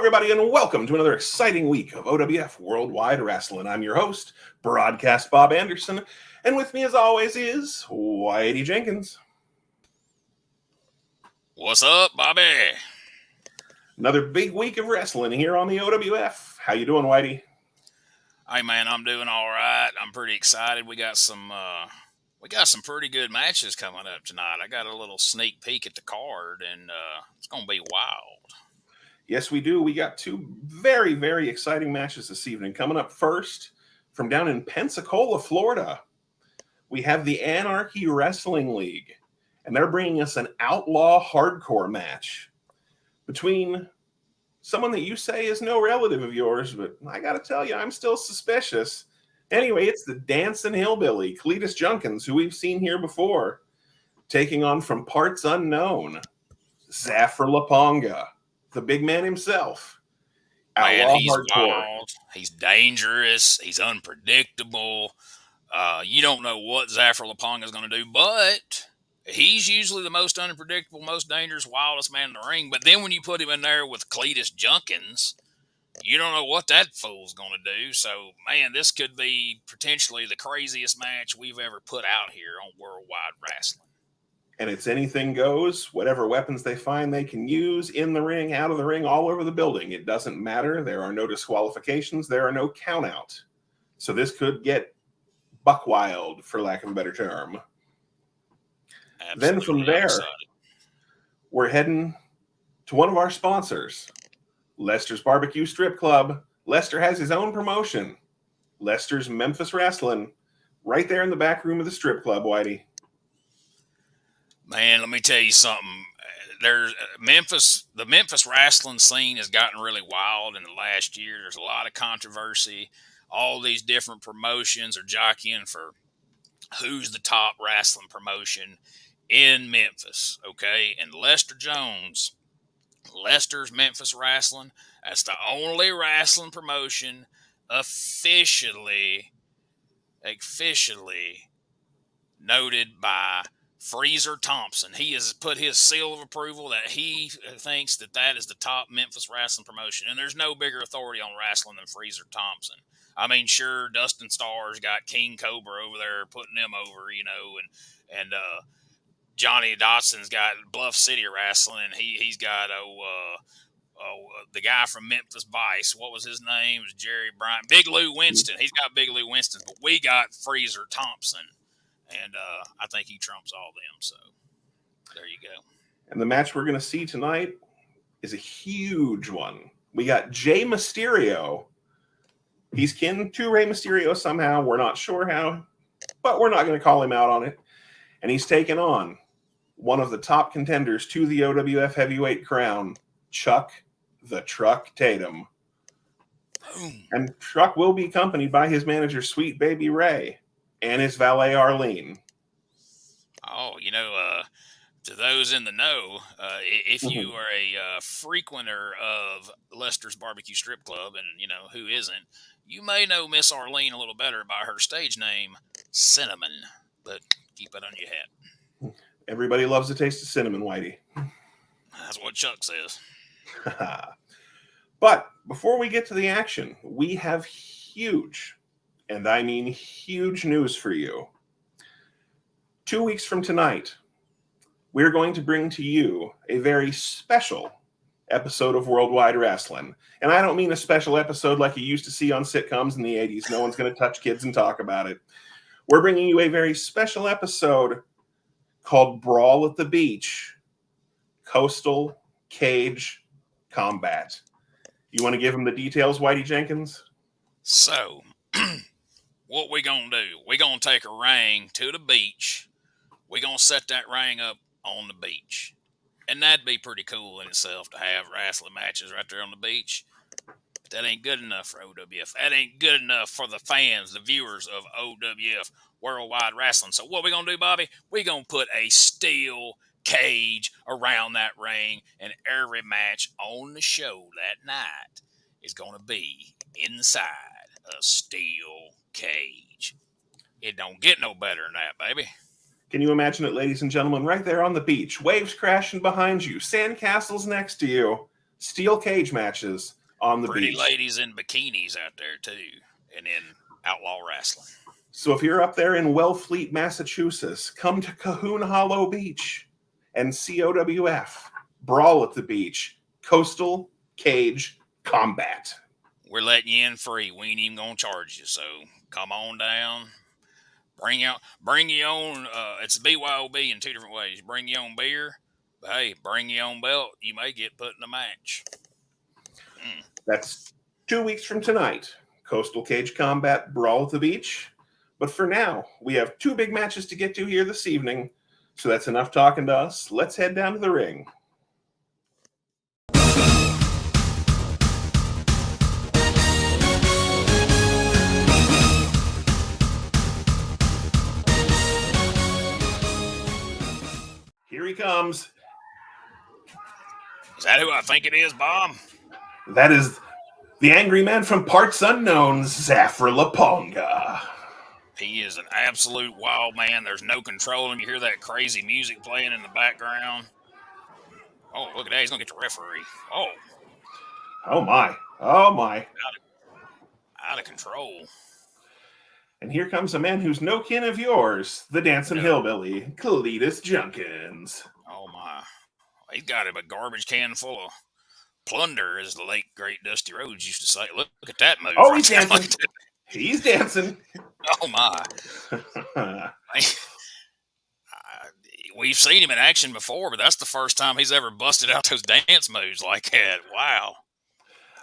everybody, and welcome to another exciting week of OWF World Wide Wrasslin. I'm your host, Broadcast Bob Anderson, and with me, as always, is Whitey Jenkins. What's up, Bobby? Another big week of wrestling here on the OWF. How you doing, Whitey? Hey, man, I'm doing all right. I'm pretty excited. We got some pretty good matches coming up tonight. I got a little sneak peek at the card, and it's gonna be wild. Yes, we do. We got two very, very exciting matches this evening. Coming up first, from down in Pensacola, Florida, we have the Anarchy Wrestling League, and they're bringing us an outlaw hardcore match between someone that you say is no relative of yours, but I got to tell you, I'm still suspicious. Anyway, it's the Dancin Hillbilly, Cletus Junkins, who we've seen here before, taking on from parts unknown, Zaphralaponga, the big man himself. Man, he's wild. He's dangerous. He's unpredictable. You don't know what Zaphralaponga is going to do, but he's usually the most unpredictable, most dangerous, wildest man in the ring. But then when you put him in there with Cletus Junkins, you don't know what that fool's going to do. So, man, this could be potentially the craziest match we've ever put out here on Worldwide Wrestling. And it's anything goes. Whatever weapons they find they can use in the ring, out of the ring, all over the building. It doesn't matter. There are no disqualifications. There are no count-out. So this could get buck wild, for lack of a better term. Absolutely. Then from there, we're heading to one of our sponsors, Lester's Barbecue Strip Club. Lester has his own promotion, Lester's Memphis Wrasslin, right there in the back room of the strip club, Whitey. Man, let me tell you something. There's the Memphis wrestling scene has gotten really wild in the last year. There's a lot of controversy. All these different promotions are jockeying for who's the top wrestling promotion in Memphis, okay? And Lester Jones, Lester's Memphis Wrasslin, that's the only wrestling promotion officially noted by Freezer Thompson. He has put his seal of approval that he thinks that is the top Memphis wrestling promotion. And there's no bigger authority on wrestling than Freezer Thompson. I mean, sure, Dustin Starr's got King Cobra over there putting them over, you know, and Johnny Dotson's got Bluff City Wrestling, and he's got the guy from Memphis Vice. What was his name? It was Jerry Bryant. Big Lou Winston. He's got Big Lou Winston, but we got Freezer Thompson. And I think he trumps all them. So there you go. And the match we're going to see tonight is a huge one. We got Jey Mysterio. He's kin to Rey Mysterio somehow. We're not sure how, but we're not going to call him out on it. And he's taken on one of the top contenders to the OWF heavyweight crown, Chuck the Truck Tatum. Boom. And Truck will be accompanied by his manager, Sweet Baby Ray, and his valet, Arlene. Oh, you know, to those in the know, if you are a frequenter of Lester's Barbecue Strip Club, and, you know, who isn't, you may know Miss Arlene a little better by her stage name, Cinnamon. But keep it on your head. Everybody loves the taste of cinnamon, Whitey. That's what Chuck says. But before we get to the action, we have huge, and I mean huge news for you. 2 weeks from tonight, we're going to bring to you a very special episode of Worldwide Wrasslin. And I don't mean a special episode like you used to see on sitcoms in the 80s. No one's going to touch kids and talk about it. We're bringing you a very special episode called Brawl at the Beach, Coastal Cage Combat. You want to give them the details, Whitey Jenkins? So, what we going to do? We're going to take a ring to the beach. We're going to set that ring up on the beach. And that'd be pretty cool in itself to have wrestling matches right there on the beach. But that ain't good enough for OWF. That ain't good enough for the fans, the viewers of OWF Worldwide Wrestling. So what we going to do, Bobby? We're going to put a steel cage around that ring, and every match on the show that night is going to be inside a steel cage. It don't get no better than that, baby. Can you imagine it, ladies and gentlemen, right there on the beach, waves crashing behind you, sand castles next to you, steel cage matches on the Pretty beach. ladies in bikinis out there too, and in outlaw wrestling. So if you're up there in Wellfleet, Massachusetts, come to Cahoon Hollow Beach and see OWF Brawl at the Beach, Coastal Cage Combat. We're letting you in free. We ain't even gonna charge you. So come on down. Bring your own. It's BYOB in two different ways. Bring your own beer, but hey, bring your own belt. You may get put in a match. That's 2 weeks from tonight. Coastal Cage Combat, Brawl at the Beach. But for now, we have 2 big matches to get to here this evening. So that's enough talking to us. Let's head down to the ring. Here he comes. Is that who I think it is, Bob? That is the angry man from parts unknown, Zaphralaponga. He is an absolute wild man. There's no controlling. You hear that crazy music playing in the background. Oh, look at that. He's going to get the referee. Oh. Oh, my. Oh, my. Out of control. And here comes a man who's no kin of yours, the Dancin Hillbilly, Cletus Junkins. Oh, my. He's got a garbage can full of plunder, as the late, great Dusty Rhodes used to say. Look at that move. Oh, he's dancing. He's dancing. Oh, my. We've seen him in action before, but that's the first time he's ever busted out those dance moves like that. Wow.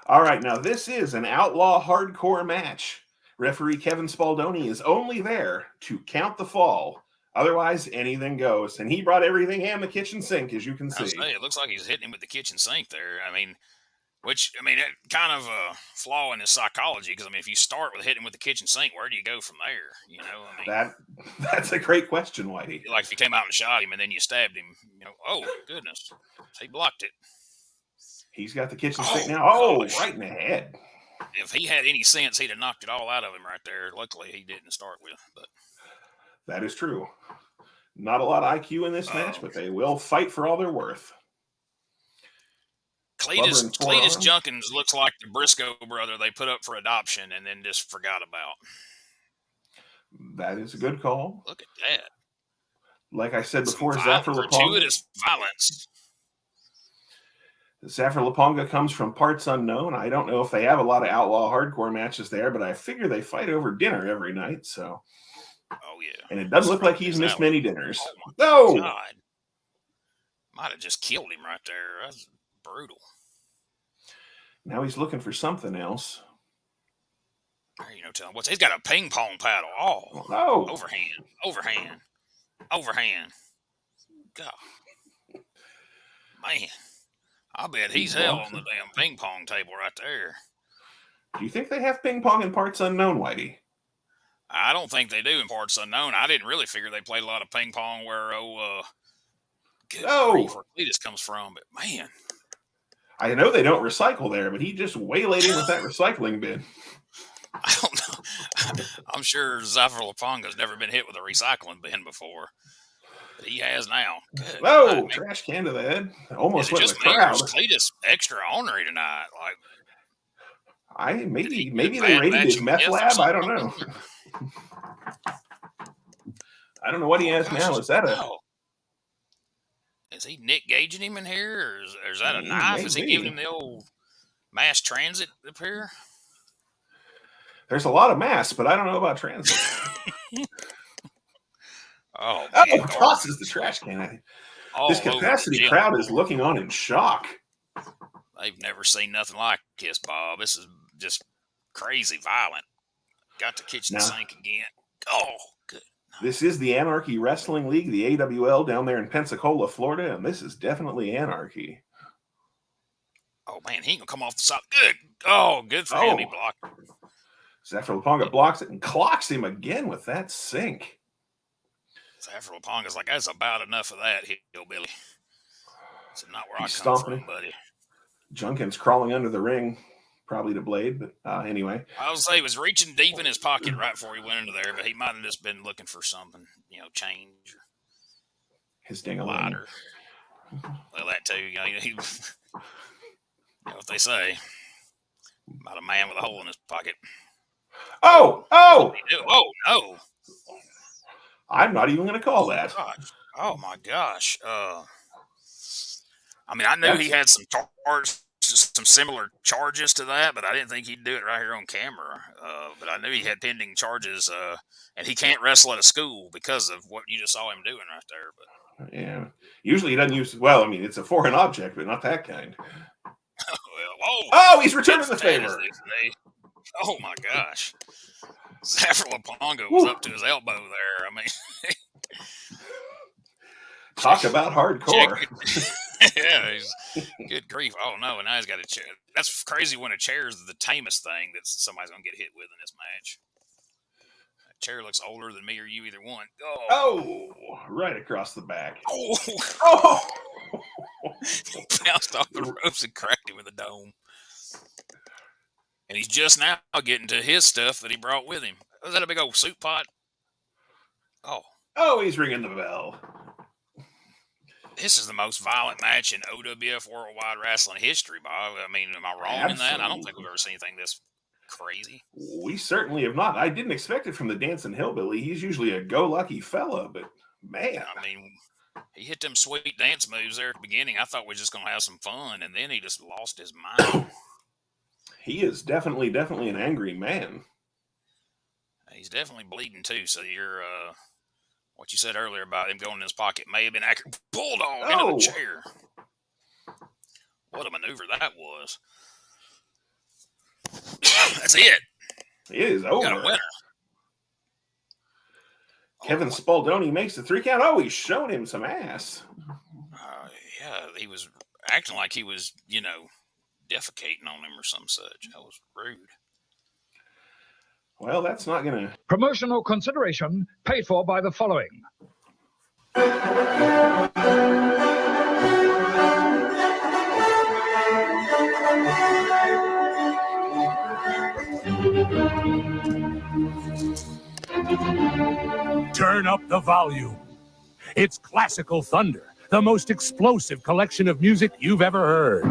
All right, now this is an outlaw hardcore match. Referee Kevin Spaldoni is only there to count the fall. Otherwise, anything goes. And he brought everything and the kitchen sink, as you can see. It looks like he's hitting him with the kitchen sink there. That kind of a flaw in his psychology, because, if you start with hitting with the kitchen sink, where do you go from there? That's a great question, Whitey. Like if you came out and shot him and then you stabbed him, oh, goodness. He blocked it. He's got the kitchen sink now. Oh, gosh. Right in the head. If he had any sense, he'd have knocked it all out of him right there. Luckily, he didn't start with. But that is true. Not a lot of IQ in this match, but they will fight for all they're worth. Cletus Junkins looks like the Briscoe brother they put up for adoption and then just forgot about. That is a good call. Look at that. Like I said before, Zaphralaponga. Gratuitous violence. Zaphralaponga comes from parts unknown. I don't know if they have a lot of outlaw hardcore matches there, but I figure they fight over dinner every night. So. Oh, yeah. And it doesn't look like he's missed many dinners. Oh, my God. Might have just killed him right there. That's brutal. Now he's looking for something else. There you know, tell him what's. He's got a ping pong paddle. Oh, no. Overhand. God. Man. I bet he's hell on the damn ping pong table right there. Do you think they have ping pong in parts unknown, Whitey? I don't think they do in parts unknown. I didn't really figure they played a lot of ping pong where Cletus comes from, but man. I know they don't recycle there, but he just waylaid in with that recycling bin. I don't know. I'm sure Zaphralaponga's never been hit with a recycling bin before. But he has now. Good. Oh, trash can to the head. Almost went with the crowd. Cletus extra ornery tonight. Maybe they raided his meth lab. I don't know. I don't know what he has now. Is that Is he Nick Gaging him in here, or is that a knife? Is he giving him the old mass transit up here? There's a lot of mass, but I don't know about transit. Tosses the trash can. This capacity crowd is looking on in shock. They've never seen nothing like this, Bob. This is just crazy violent. Got the kitchen sink again. Oh, good. This is the Anarchy Wrestling League, the AWL, down there in Pensacola, Florida, and this is definitely anarchy. Oh, man, he ain't going to come off the side. Good. Oh, good for him. He blocked it. Zaphralaponga blocks it and clocks him again with that sink. Zaphralaponga's like, that's about enough of that, hillbilly. It's not where I come from, buddy. Junkins crawling under the ring, probably to blade, but anyway. I was say he was reaching deep in his pocket right before he went into there, but he might have just been looking for something, change or his ding-a-ling. lighter. Well, that too. You know what they say about a man with a hole in his pocket. Oh! Oh, no. I'm not even going to call that. Gosh. Oh, my gosh. I mean, I knew he had some similar charges to that, but I didn't think he'd do it right here on camera. But I knew he had pending charges, and he can't wrestle at a school because of what you just saw him doing right there. But yeah, usually he doesn't use. Well, I mean, it's a foreign object, but not that kind. He's returning the favor. Oh my gosh, Zaphralaponga was up to his elbow there. I mean, talk about hardcore. Yeah, good grief. Oh no, and now he's got a chair. That's crazy when a chair is the tamest thing that somebody's gonna get hit with in this match. That chair looks older than me or you, either one. Oh, right across the back. Oh. He bounced off the ropes and cracked him in the dome. And he's just now getting to his stuff that he brought with him. Was that a big old soup pot? Oh, he's ringing the bell. This is the most violent match in OWF World Wide Wrasslin history, Bob. I mean, am I wrong in that? I don't think we've ever seen anything this crazy. We certainly have not. I didn't expect it from the Dancin Hillbilly. He's usually a go-lucky fella, but man. I mean, he hit them sweet dance moves there at the beginning. I thought we were just going to have some fun, and then he just lost his mind. He is definitely an angry man. He's definitely bleeding too. So you're what you said earlier about him going in his pocket may have been accurate. Bulldog into the chair. What a maneuver that was. That's it. It is over. Got a winner. Kevin Spaldoni makes the 3 count. Oh, he's showing him some ass. Yeah, he was acting like he was, defecating on him or some such. That was rude. Well, that's not going to... Promotional consideration paid for by the following. Turn up the volume. It's Classical Thunder, the most explosive collection of music you've ever heard.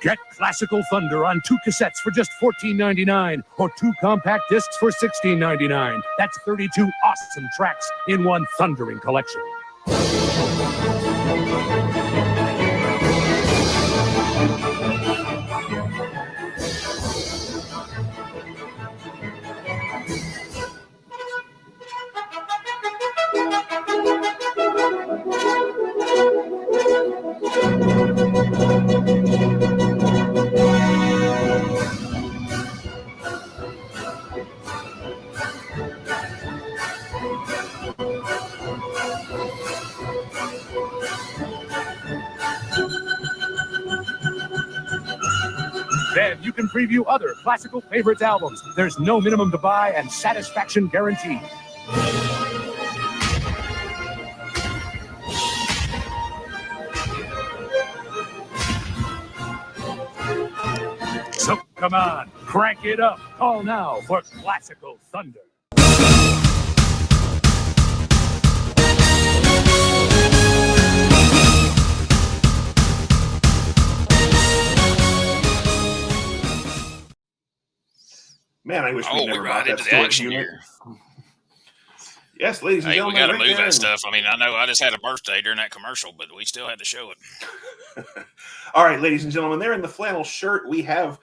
Get Classical Thunder on 2 cassettes for just $14.99 or 2 compact discs for $16.99. That's 32 awesome tracks in one thundering collection. Then you can preview other Classical Favorites albums. There's no minimum to buy and satisfaction guaranteed. So come on, crank it up. Call now for Classical Thunder. Man, I wish we never got that storage unit. Yes, ladies and gentlemen. We got to move that stuff. I mean, I know I just had a birthday during that commercial, but we still had to show it. All right, ladies and gentlemen, there in the flannel shirt, we have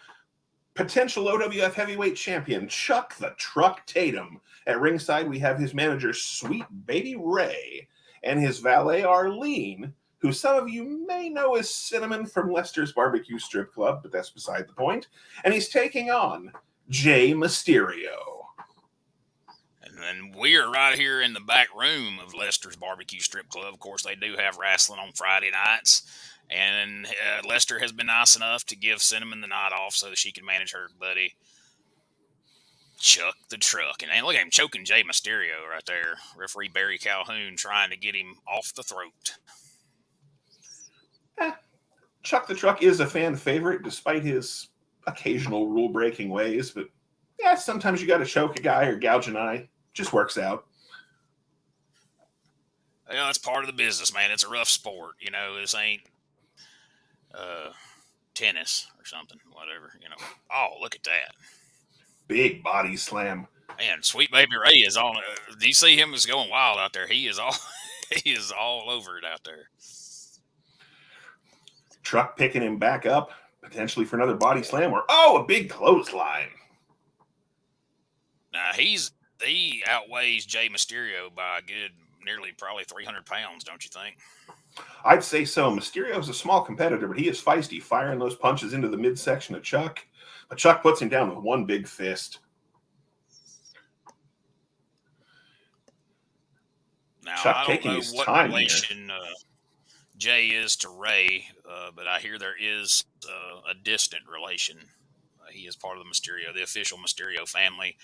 potential OWF heavyweight champion Chuck the Truck Tatum. At ringside, we have his manager, Sweet Baby Ray, and his valet, Arlene, who some of you may know as Cinnamon from Lester's Barbecue Strip Club, but that's beside the point. And he's taking on Jey Mysterio. And we are right here in the back room of Lester's Barbecue Strip Club. Of course, they do have wrestling on Friday nights. And Lester has been nice enough to give Cinnamon the night off so that she can manage her buddy, Chuck the Truck. And look at him choking Jey Mysterio right there. Referee Barry Calhoun trying to get him off the throat. Chuck the Truck is a fan favorite despite his occasional rule-breaking ways, but yeah, sometimes you got to choke a guy or gouge an eye. Just works out. Well, that's part of the business, man. It's a rough sport. You know, this ain't tennis or something, whatever, you know. Oh, look at that. Big body slam. Man, Sweet Baby Ray is on. Do you see him is going wild out there? He is all over it out there. Truck picking him back up, potentially for another body slam, or a big clothesline. Now he outweighs Jey Mysterio by a good nearly probably 300 pounds, don't you think? I'd say so. Mysterio's a small competitor, but he is feisty, firing those punches into the midsection of Chuck. But Chuck puts him down with one big fist. Now, Chuck I taking don't know his what time relation Jey is to Ray, but I hear there is a distant relation. He is part of the Mysterio, the official Mysterio family,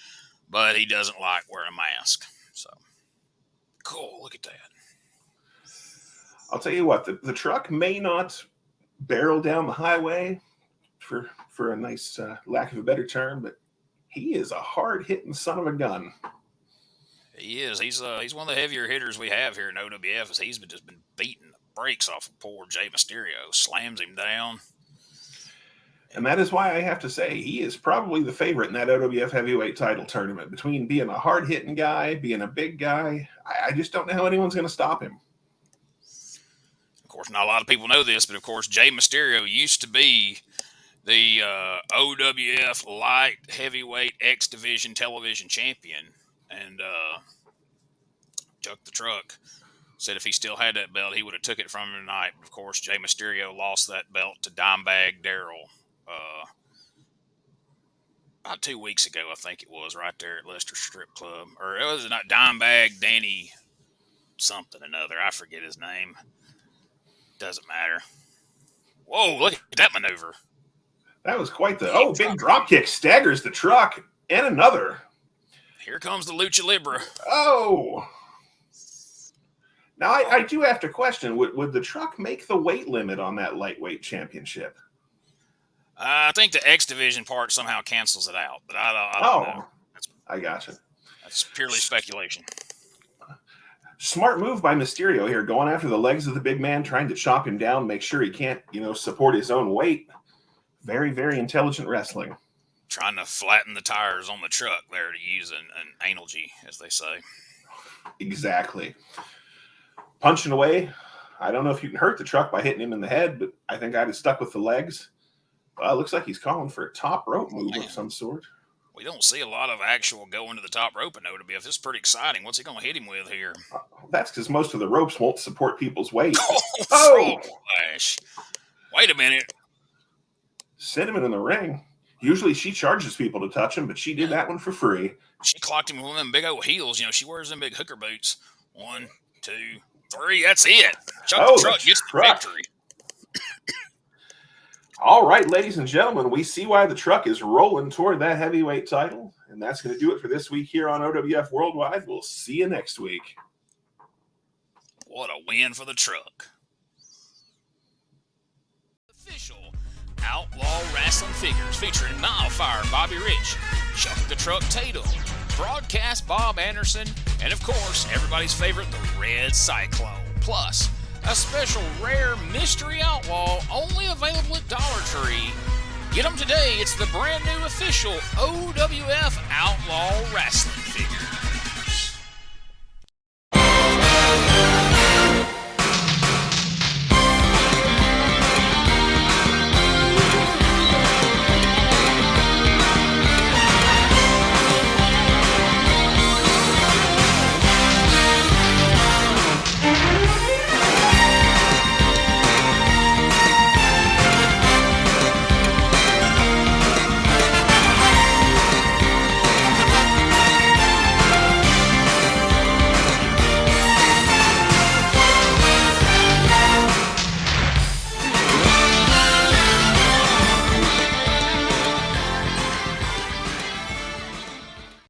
but he doesn't like wearing a mask. So, cool. Look at that. I'll tell you what, the truck may not barrel down the highway, for a nice lack of a better term, but he is a hard-hitting son of a gun. He is. He's one of the heavier hitters we have here in OWF. As he's just been beating the brakes off of poor Jey Mysterio, slams him down. And that is why I have to say he is probably the favorite in that OWF heavyweight title tournament. Between being a hard-hitting guy, being a big guy, I just don't know how anyone's going to stop him. Of course, not a lot of people know this, but of course, Jey Mysterio used to be the OWF Light Heavyweight X Division Television Champion. And Chuck the Truck said if he still had that belt, he would have took it from him tonight. But of course, Jey Mysterio lost that belt to Dimebag Darrell about 2 weeks ago, I think it was, right there at Leicester Strip Club. Or it was not Dimebag Danny something another. I forget his name. Doesn't matter. Whoa, look at that maneuver. That was quite the... big drop kick staggers the truck. And another. Here comes the Lucha Libre. Oh. Now, I do have to question, would the truck make the weight limit on that lightweight championship? I think the X Division part somehow cancels it out, but I don't know. I gotcha. That's purely speculation. Smart move by Mysterio here, going after the legs of the big man, trying to chop him down, make sure he can't, support his own weight. Very, very intelligent wrestling. Trying to flatten the tires on the truck there to use an analogy, as they say. Exactly. Punching away. I don't know if you can hurt the truck by hitting him in the head, but I think I'd have stuck with the legs. Well, it looks like he's calling for a top rope move of some sort. We don't see a lot of actual going to the top rope in OWF. This is pretty exciting. What's he going to hit him with here? That's because most of the ropes won't support people's weight. Oh! Flash. Wait a minute. Cinnamon in the ring. Usually she charges people to touch him, but she did that one for free. She clocked him with one of them big old heels. She wears them big hooker boots. 1, 2, 3. That's it. Chuck the Truck gets the victory. All right, ladies and gentlemen, we see why the truck is rolling toward that heavyweight title. And that's going to do it for this week here on OWF Worldwide. We'll see you next week. What a win for the truck. Official Outlaw Wrestling Figures featuring Milefire Bobby Rich, Chuck the Truck Tatum, Broadcast Bob Anderson, and of course, everybody's favorite, the Red Cyclone. Plus, a special rare mystery outlaw only available at Dollar Tree. Get them today. It's the brand new official OWF